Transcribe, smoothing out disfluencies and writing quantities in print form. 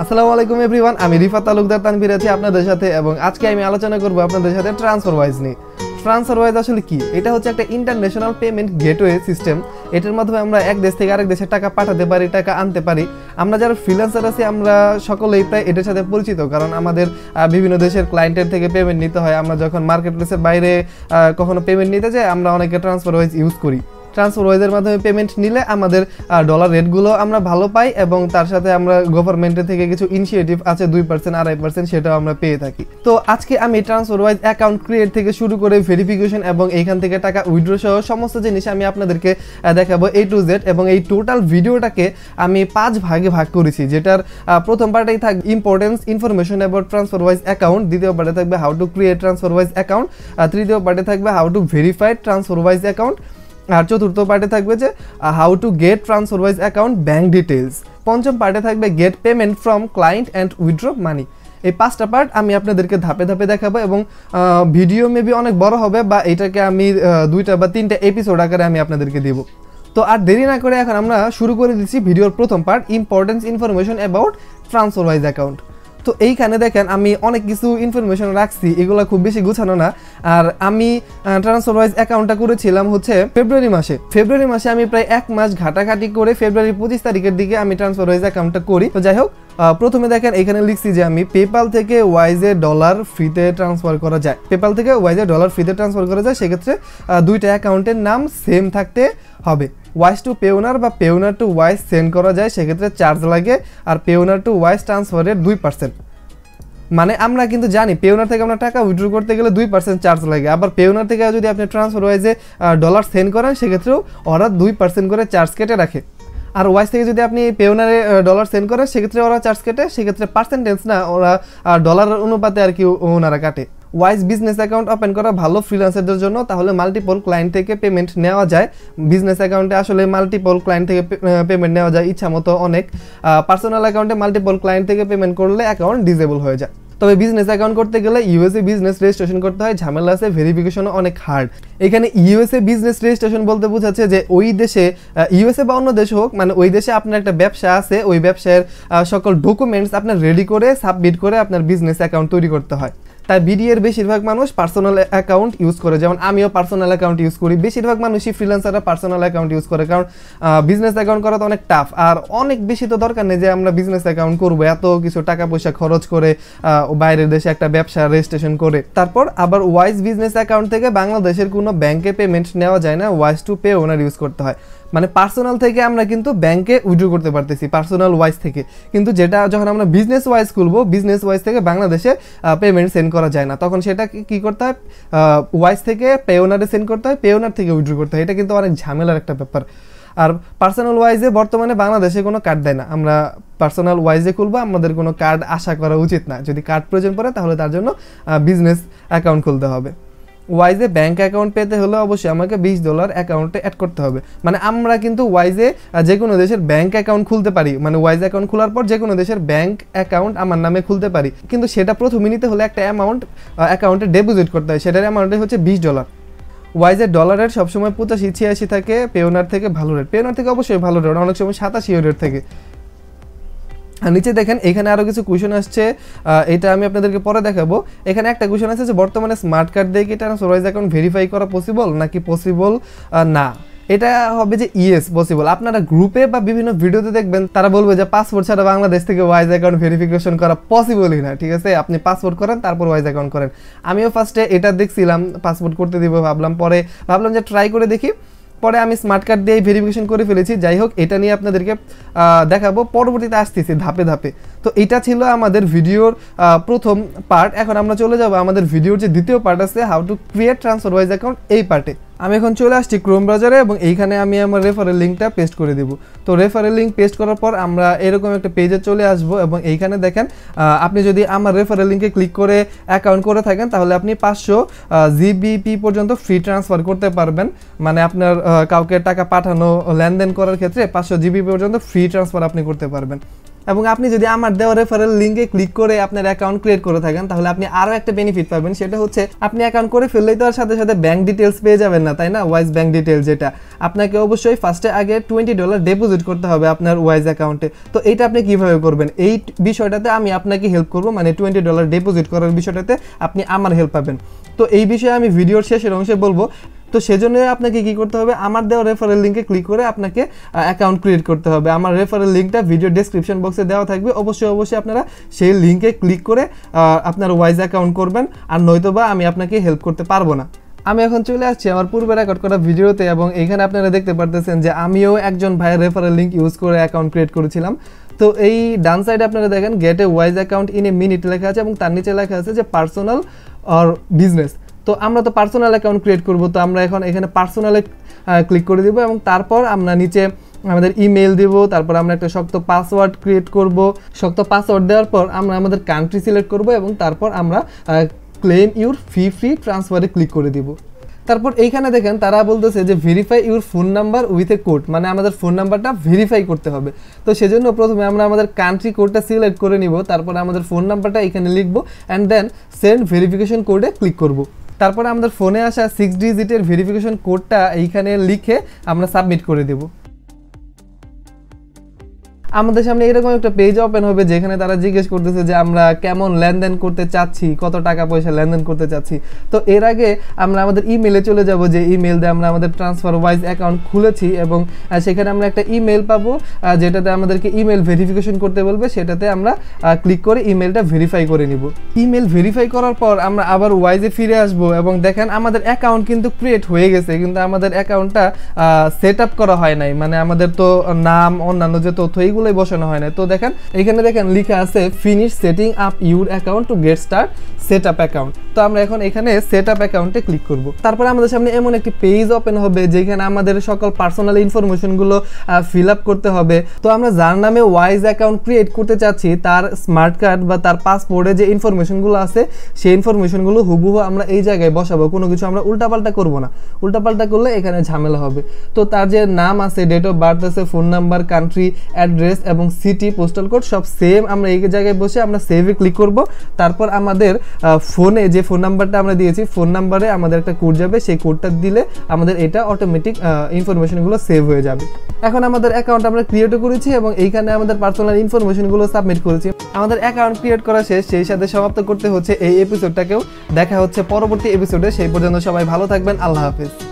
আসসালামু আলাইকুম এভরিওয়ান, আমি রিফাত তানভীর আছি আপনাদের সাথে এবং আজকে আমি আলোচনা করব আপনাদের সাথে ট্রান্সফারওয়াইজ নিয়ে। ট্রান্সফারওয়াইজ আসলে কি? এটা হচ্ছে একটা ইন্টারন্যাশনাল পেমেন্ট গেটওয়ে সিস্টেম। এটার মাধ্যমে আমরা এক দেশ থেকে আরেক দেশে টাকা পাঠাতে পারি, টাকা আনতে পারি। আমরা যারা ফ্রিল্যান্সার আছি আমরা সকলেই প্রায় এটার সাথে পরিচিত, কারণ আমাদের বিভিন্ন দেশের ক্লায়েন্টের থেকে পেমেন্ট নিতে হয়। আমরা যখন মার্কেট প্লেসের বাইরে কখনো পেমেন্ট নিতে যাই আমরা অনেকে ট্রান্সফারওয়াইজ ইউজ করি। ট্রান্সফারওয়াইজের মাধ্যমে পেমেন্ট নিলে আমাদের ডলার রেটগুলো আমরা ভালো পাই এবং তার সাথে আমরা গভর্নমেন্টের থেকে কিছু ইনিশিয়েটিভ আছে 2% 2.5% সেটাও আমরা পেয়ে থাকি। তো আজকে আমি ট্রান্সফারওয়াইজ অ্যাকাউন্ট ক্রিয়েট থেকে শুরু করে ভেরিফিকেশন এবং এইখান থেকে টাকা উইথড্র সহ সমস্ত জিনিস আমি আপনাদেরকে দেখাবো A to Z, এবং এই টোটাল ভিডিওটাকে আমি 5 ভাগে ভাগ করেছি, যেটার প্রথম পার্টেই থাকবে importance information about TransferWise account, দ্বিতীয় পার্টে থাকবে how to create TransferWise account, তৃতীয় পার্টে থাকবে how to verify TransferWise account, আর চতুর্থ পার্টে থাকবে যে how to get TransferWise account bank details, পঞ্চম পার্টে থাকবে get payment from client and withdraw money. এই 5টা পার্ট আমি আপনাদেরকে ধাপে ধাপে দেখাবো এবং ভিডিও মেবি অনেক বড় হবে বা এটাকে আমি 2টা বা 3টা এপিসোড আকারে আমি আপনাদেরকে দেব। তো আর দেরি না করে এখন আমরা শুরু করে দিচ্ছি ভিডিওর প্রথম part, importance information about TransferWise account. তো এইখানে দেখেন আমি অনেক কিছু ইনফরমেশন রাখছি, এগুলো খুব বেশি গুছানো না। আর আমি ট্রান্সফারওয়াইজ অ্যাকাউন্টটা করেছিলাম হচ্ছে ফেব্রুয়ারি মাসে আমি প্রায় 1 মাস ঘাটাঘাটি করে ফেব্রুয়ারি 25 তারিখের দিকে আমি ট্রান্সফারওয়াইজ অ্যাকাউন্টটা করি। তো যাই হোক, প্রথমে দেখেন এখানে লিখছি যে আমি পেপাল থেকে ওয়াইজে ডলার ফ্রিতে ট্রান্সফার করা যায়, সেক্ষেত্রে 2টা অ্যাকাউন্টের নাম সেম থাকতে হবে। ওয়াইজ টু পেওনার বা পেওনার টু ওয়াইজ সেন্ড করা যায়, সেক্ষেত্রে চার্জ লাগে, আর পেওনার টু ওয়াইজ ট্রান্সফারের 2%। মানে আমরা কিন্তু জানি পেওনার থেকে আমরা টাকা উইথড্র করতে গেলে 2% চার্জ লাগে, আবার পেওনার থেকে যদি আপনি ট্রান্সফারওয়াইজে ডলার সেন্ড করেন সেক্ষেত্রেও ওরা 2% করে চার্জ কেটে রাখে। আর ওয়াইজ থেকে যদি আপনি পেওনারে ডলার সেন্ড করেন সেক্ষেত্রে ওরা চার্জ কেটে, সেক্ষেত্রে পার্সেন্টেজ না, ওরা ডলারের অনুপাতে আর কি ওনারা কাটে। ওয়াইজ বিজনেস অ্যাকাউন্ট ওপেন করা ভালো ফ্রিল্যান্সারদের জন্য, তাহলে মাল্টিপল ক্লায়েন্ট থেকে পেমেন্ট নেওয়া যায়। বিজনেস অ্যাকাউন্টে আসলে মাল্টিপল ক্লায়েন্ট থেকে পেমেন্ট নেওয়া যায় ইচ্ছা মতো অনেক। পার্সোনাল অ্যাকাউন্টে মাল্টিপল ক্লায়েন্ট থেকে পেমেন্ট করলে অ্যাকাউন্ট ডিসেবল হয়ে যায়। তবে বিজনেস অ্যাকাউন্ট করতে গেলে ইউএসএ বিজনেস রেজিস্ট্রেশন করতে হয়, ঝামেলা আছে, ভেরিফিকেশনও অনেক হার্ড। এখানে ইউএসএ বিজনেস রেজিস্ট্রেশন বলতে বোঝাচ্ছে যে ওই দেশে, ইউএসএ বা অন্য দেশ হোক, মানে ওই দেশে আপনার একটা ব্যবসা আছে, ওই ব্যবসার সকল ডকুমেন্টস আপনার রেডি করে সাবমিট করে আপনার বিজনেস অ্যাকাউন্ট তৈরি করতে হয়। তাই বিডিএর বেশিরভাগ মানুষ পার্সোনাল অ্যাকাউন্ট ইউজ করে, যেমন আমিও পার্সোনাল অ্যাকাউন্ট ইউজ করি। বেশিরভাগ মানুষই ফ্রিল্যান্সাররা পার্সোনাল অ্যাকাউন্ট ইউজ করে, কারণ বিজনেস অ্যাকাউন্ট করা তো অনেক টাফ, আর অনেক বেশি তো দরকার নেই যে আমরা বিজনেস অ্যাকাউন্ট করবো, এত কিছু টাকা পয়সা খরচ করে বাইরের দেশে একটা ব্যবসা রেজিস্ট্রেশন করে। তারপর আবার ওয়াইজ বিজনেস অ্যাকাউন্ট থেকে বাংলাদেশের কোনো ব্যাংকে পেমেন্ট নেওয়া যায় না, wise to pay owner use করতে হয়। মানে পার্সোনাল থেকে আমরা কিন্তু ব্যাংকে উইথড্র করতে পারতেছি পার্সোনাল ওয়াইজ থেকে, কিন্তু যেটা যখন আমরা বিজনেস ওয়াইজ খুলবো, বিজনেস ওয়াইজ থেকে বাংলাদেশে পেমেন্ট সেন্ড করা যায় না, তখন সেটা কি করতে হয়, ওয়াইজ থেকে পেওনারে সেন্ড করতে হয়, পেওনার থেকে উইথড্র করতে হয়। এটা কিন্তু অনেক ঝামেলার একটা ব্যাপার। আর পার্সোনাল ওয়াইজে বর্তমানে বাংলাদেশে কোনো কার্ড দেয় না, আমরা পার্সোনাল ওয়াইজে খুলবো, আমাদের কোনো কার্ড আশা করা উচিত না। যদি কার্ড প্রয়োজন পড়ে তাহলে তার জন্য বিজনেস অ্যাকাউন্ট খুলতে হবে। ওয়াইজে ব্যাঙ্ক অ্যাকাউন্ট পেতে হলে অবশ্যই আমাকে $20 অ্যাকাউন্টে অ্যাড করতে হবে। মানে আমরা কিন্তু ওয়াইজে যে কোনো দেশের ব্যাঙ্ক অ্যাকাউন্ট খুলতে পারি, মানে ওয়াইজ অ্যাকাউন্ট খোলার পর যে কোনো দেশের ব্যাঙ্ক অ্যাকাউন্ট আমার নামে খুলতে পারি, কিন্তু সেটা প্রথমে নিতে হলে একটা অ্যামাউন্ট অ্যাকাউন্টে ডিপোজিট করতে হয়, সেটার অ্যামাউন্টে হচ্ছে $20। ওয়াইজের ডলার রেট সবসময় 85-86 থাকে, পেওনার থেকে ভালো রেট, পেওনার থেকে অবশ্যই ভালো রেট, অনেক সময় 87 রেট থেকে। আর নিচে দেখেন এখানে আরও কিছু কোয়েশন আসছে, এটা আমি আপনাদেরকে পরে দেখাবো। এখানে একটা কোয়েশন আছে যে বর্তমানে স্মার্ট কার্ড দিয়ে কি ট্রান্সফারওয়াইজ অ্যাকাউন্ট ভেরিফাই করা পসিবল নাকি পসিবল না। এটা হবে যে ইয়েস পসিবল। আপনারা গ্রুপে বা বিভিন্ন ভিডিওতে দেখবেন তারা বলবে যে পাসপোর্ট ছাড়া বাংলাদেশ থেকে ওয়াইজ অ্যাকাউন্ট ভেরিফিকেশন করা পসিবলই না। ঠিক আছে, আপনি পাসপোর্ট করেন তারপর ওয়াইজ অ্যাকাউন্ট করেন। আমিও ফার্স্টে এটা দেখছিলাম, পাসপোর্ট করতে দিব পরে ভাবলাম যে ট্রাই করে দেখি, পরে আমি স্মার্ট কার্ড দিয়ে ভেরিফিকেশন করে ফেলেছি। যাই হোক, এটা নিয়ে আপনাদেরকে দেখাবো, পরবর্তীতে আসতেছি ধাপে ধাপে। তো এটা ছিল আমাদের ভিডিওর প্রথম পার্ট। এখন আমরা চলে যাব আমাদের ভিডিওর যে দ্বিতীয় পার্ট আছে, how to create TransferWise account, এই পার্টে। আমি এখন চলে আসছি ক্রোম ব্রাউজারে এবং এইখানে আমি আমার রেফারেল লিঙ্কটা পেস্ট করে দেব। তো রেফারেল লিঙ্ক পেস্ট করার পর আমরা এরকম একটা পেজে চলে আসব এবং এইখানে দেখেন আপনি যদি আমার রেফারেল লিঙ্কে ক্লিক করে অ্যাকাউন্ট করে থাকেন তাহলে আপনি 500 জিবিপি পর্যন্ত ফ্রি ট্রান্সফার করতে পারবেন। মানে আপনার কাউকে টাকা পাঠানো লেনদেন করার ক্ষেত্রে 500 জিবি পর্যন্ত ফ্রি ট্রান্সফার আপনি করতে পারবেন। এবং আপনি যদি আমার দেওয়া রেফারেল লিঙ্কে ক্লিক করে আপনার অ্যাকাউন্ট ক্রিয়েট করে থাকেন তাহলে আপনি আরও একটা বেনিফিট পাবেন, সেটা হচ্ছে আপনি অ্যাকাউন্ট করে ফেললেই তো আর সাথে সাথে ব্যাঙ্ক ডিটেলস পেয়ে যাবেন না, তাই না? ওয়াইজ ব্যাঙ্ক ডিটেলস, যেটা আপনাকে অবশ্যই ফার্স্টে আগে $20 ডিপোজিট করতে হবে আপনার ওয়াইজ অ্যাকাউন্টে। তো এইটা আপনি কীভাবে করবেন, এই বিষয়টাতে আমি আপনাকে হেল্প করব, মানে $20 ডিপোজিট করার বিষয়টাতে আপনি আমার হেল্প পাবেন। তো এই বিষয়ে আমি ভিডিওর শেষের অংশে বলবো। তো সেজন্য আপনাকে কি করতে হবে, আমার দেওয়া রেফারেল লিঙ্কে ক্লিক করে আপনাকে অ্যাকাউন্ট ক্রিয়েট করতে হবে। আমার রেফারেল লিঙ্কটা ভিডিও ডেসক্রিপশন বক্সে দেওয়া থাকবে, অবশ্যই আপনারা সেই লিঙ্কে ক্লিক করে আপনার ওয়াইজ অ্যাকাউন্ট করবেন, আর নয়তোবা আমি আপনাকে হেল্প করতে পারবো না। আমি এখন চলে আসছি আমার পূর্বে রেকর্ড করা ভিডিওতে, এবং এখানে আপনারা দেখতে পারতেছেন যে আমিও একজন ভাইয়ের রেফারেল লিঙ্ক ইউজ করে অ্যাকাউন্ট ক্রিয়েট করেছিলাম। তো এই ডান সাইডে আপনারা দেখেন gate a wise account in a minute লেখা আছে, এবং তার নিচে লেখা আছে যে পার্সোনাল অর বিজনেস। তো আমরা তো পার্সোনাল অ্যাকাউন্ট ক্রিয়েট করব, তো আমরা এখন এখানে পার্সোনালে ক্লিক করে দিব, এবং তারপর আমরা নিচে আমাদের ইমেল দেব, তারপর আমরা একটা শক্ত পাসওয়ার্ড ক্রিয়েট করব। শক্ত পাসওয়ার্ড দেওয়ার পর আমরা আমাদের কান্ট্রি সিলেক্ট করব, এবং তারপর আমরা ক্লেম ইউর ফ্রি ট্রান্সফারে ক্লিক করে দিব। তারপর এইখানে দেখেন তারা বলতেছে যে verify your phone number with a code, মানে আমাদের ফোন নাম্বারটা ভেরিফাই করতে হবে। তো সেজন্য প্রথমে আমরা আমাদের কান্ট্রি কোডটা সিলেক্ট করে নিব, তারপরে আমাদের ফোন নাম্বারটা এখানে লিখবো, অ্যান্ড দেন সেন্ড ভেরিফিকেশন কোডে ক্লিক করব। তারপরে আমাদের ফোনে আসা 6 ডিজিটের ভেরিফিকেশন কোডটা এইখানে লিখে আমরা সাবমিট করে দেব। আমাদের সামনে এরকম একটা পেজ ওপেন হবে যেখানে তারা জিজ্ঞেস করতেছে যে আমরা কেমন লেনদেন করতে চাচ্ছি, কত টাকা পয়সা লেনদেন করতে চাচ্ছি। তো এর আগে আমরা আমাদের ইমেলে চলে যাব, যে ইমেল দিয়ে আমরা আমাদের TransferWise অ্যাকাউন্ট খুলেছি, এবং সেখানে আমরা একটা ইমেল পাবো যেটাতে আমাদেরকে ইমেল ভেরিফিকেশন করতে বলবে, সেটাতে আমরা ক্লিক করে ইমেলটা ভেরিফাই করে নিব। ইমেল ভেরিফাই করার পর আমরা আবার ওয়াইজে ফিরে আসব, এবং দেখেন আমাদের অ্যাকাউন্ট কিন্তু ক্রিয়েট হয়ে গেছে, কিন্তু আমাদের অ্যাকাউন্টটা সেট আপ করা হয় নাই, মানে আমাদের তো নাম অন্যান্য যে তথ্য এইগুলোই বসানো হয় না। তো দেখেন এখানে দেখেন লেখা আছে finish setting up your account to get start set up account. তো আমরা এখন এখানে সেট আপ অ্যাকাউন্টে ক্লিক করব। তারপরে আমাদের সামনে এমন একটি পেজ ওপেন হবে যেখানে আমাদের সকল পার্সোনাল ইনফরমেশনগুলো ফিল আপ করতে হবে। তো আমরা যার নামে ওয়াইজ অ্যাকাউন্ট ক্রিয়েট করতে চাচ্ছি তার স্মার্ট কার্ড বা তার পাসপোর্টে যে ইনফরমেশনগুলো আছে সেই ইনফরমেশনগুলো হুবহু আমরা এই জায়গায় বসাবো, কোনো কিছু আমরা উল্টাপাল্টা করব না। উল্টাপাল্টা করলে এখানে ঝামেলা হবে। তো তার যে নাম আছে, ডেট অফ বার্থ আছে, ফোন নাম্বার, কান্ট্রি, অ্যাড্রেস এবং সিটি, পোস্টাল কোড সব সেম আমরা এই জায়গায় বসে আমরা সেভে ক্লিক করব। তারপর আমাদের ফোনে যে ফোন নাম্বারটা আমরা দিয়েছি, ফোন নাম্বারে আমাদের একটা কোড যাবে, সেই কোডটা দিলে আমাদের এটা অটোমেটিক ইনফরমেশনগুলো সেভ হয়ে যাবে। এখন আমাদের অ্যাকাউন্ট আমরা ক্রিয়েটও করেছি, এবং এইখানে আমাদের পার্সোনাল ইনফরমেশনগুলো সাবমিট করেছি। আমাদের অ্যাকাউন্ট ক্রিয়েট করা শেষ, সেই সাথে সমাপ্ত করতে হচ্ছে এই এপিসোডটাকেও। দেখা হচ্ছে পরবর্তী এপিসোডে, সেই পর্যন্ত সবাই ভালো থাকবেন। আল্লাহ হাফেজ।